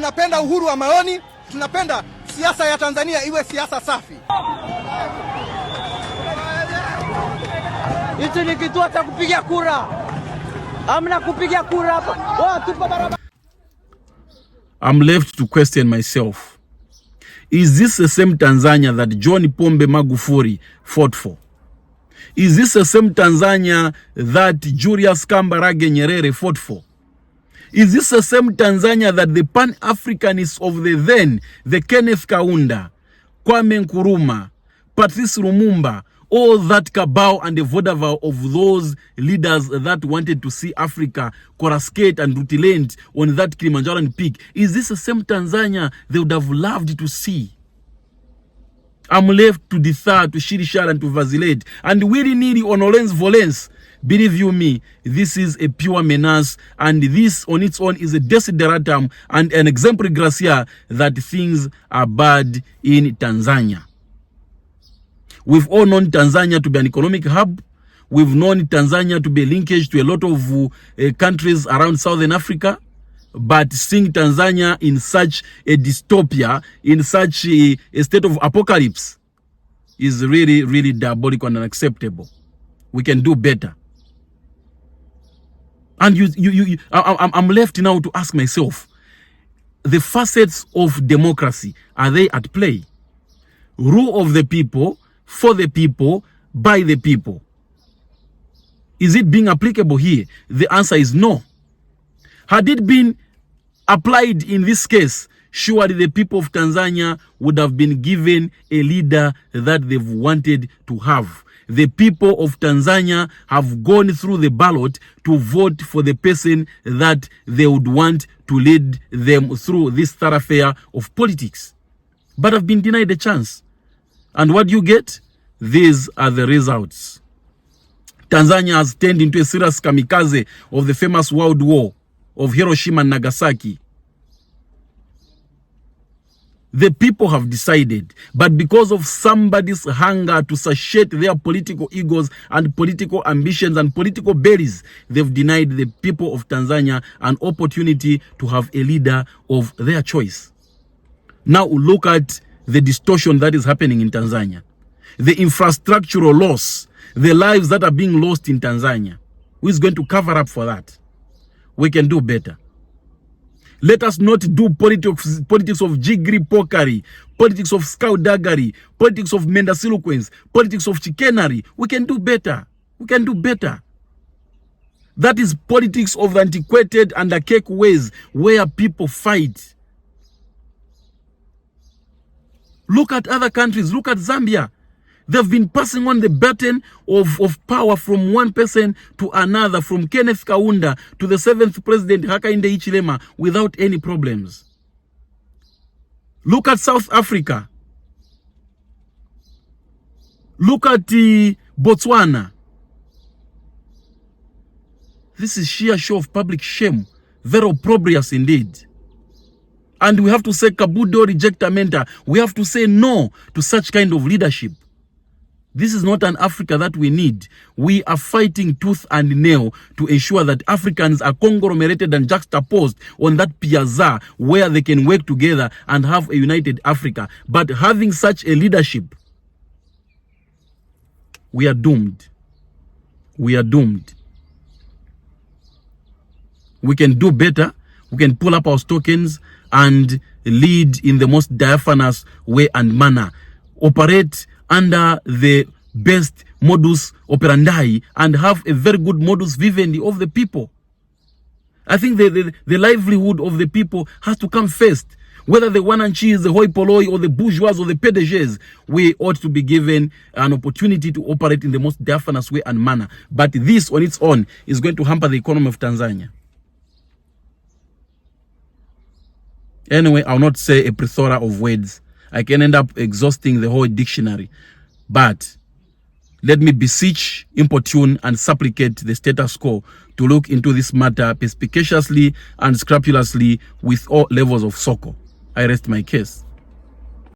tunapenda uhuru wa maoni, tunapenda siasa ya Tanzania iwe siasa safi. Hichi ni kituo cha kupiga kura. Hamna kupiga kura hapa. Watu pa barabara. I'm left to question myself. Is this the same Tanzania that John Pombe Magufuli fought for? Is this the same Tanzania that Julius Kambarage Nyerere fought for? Is this the same Tanzania that the Pan-Africanists of the then, the Kenneth Kaunda, Kwame Nkrumah, Patrice Lumumba, all that cabal and the vaudeville of those leaders that wanted to see Africa coruscate and rutilate on that Kilimanjaro peak? Is this the same Tanzania they would have loved to see? I'm left to defer, to shirishar and to vacillate. And willy-nilly on Olens Volens, believe you me, this is a pure menace, and this on its own is a desideratum and an exemplary gracia that things are bad in Tanzania. We've all known Tanzania to be an economic hub. We've known Tanzania to be a linkage to a lot of countries around Southern Africa. But seeing Tanzania in such a dystopia, in such a state of apocalypse, is really, really diabolical and unacceptable. We can do better. And I'm left now to ask myself, the facets of democracy, are they at play? Rule of the people, for the people, by the people. Is it being applicable here? The answer is no. Had it been applied in this case, surely the people of Tanzania would have been given a leader that they've wanted to have. The people of Tanzania have gone through the ballot to vote for the person that they would want to lead them through this thoroughfare of politics, but have been denied a chance. And what do you get? These are the results. Tanzania has turned into a serious kamikaze of the famous World War of Hiroshima and Nagasaki. The people have decided, but because of somebody's hunger to satiate their political egos and political ambitions and political bellies, they've denied the people of Tanzania an opportunity to have a leader of their choice. Now look at the distortion that is happening in Tanzania. The infrastructural loss, the lives that are being lost in Tanzania. Who is going to cover up for that? We can do better. Let us not do politics of jiggery pokery, politics of scoundaggery, politics of mendacilloquence, politics of chicanery. We can do better. We can do better. That is politics of the antiquated and archaic ways where people fight. Look at other countries. Look at Zambia. They've been passing on the baton of power from one person to another, from Kenneth Kaunda to the 7th president, Hakainde Hichilema, without any problems. Look at South Africa. Look at Botswana. This is sheer show of public shame. Very opprobrious indeed. And we have to say kabudo rejectamenta. We have to say no to such kind of leadership. This is not an Africa that we need. We are fighting tooth and nail to ensure that Africans are conglomerated and juxtaposed on that piazza where they can work together and have a united Africa. But having such a leadership, we are doomed. We are doomed. We can do better. We can pull up our stockings and lead in the most diaphanous way and manner. Operate under the best modus operandi and have a very good modus vivendi of the people. I think the livelihood of the people has to come first. Whether the Wananchis, the hoi polloi, or the bourgeois, or the PDGs, we ought to be given an opportunity to operate in the most diaphanous way and manner. But this on its own is going to hamper the economy of Tanzania. Anyway, I'll not say a plethora of words. I can end up exhausting the whole dictionary. But let me beseech, importune, and supplicate the status quo to look into this matter perspicaciously and scrupulously with all levels of succor. I rest my case.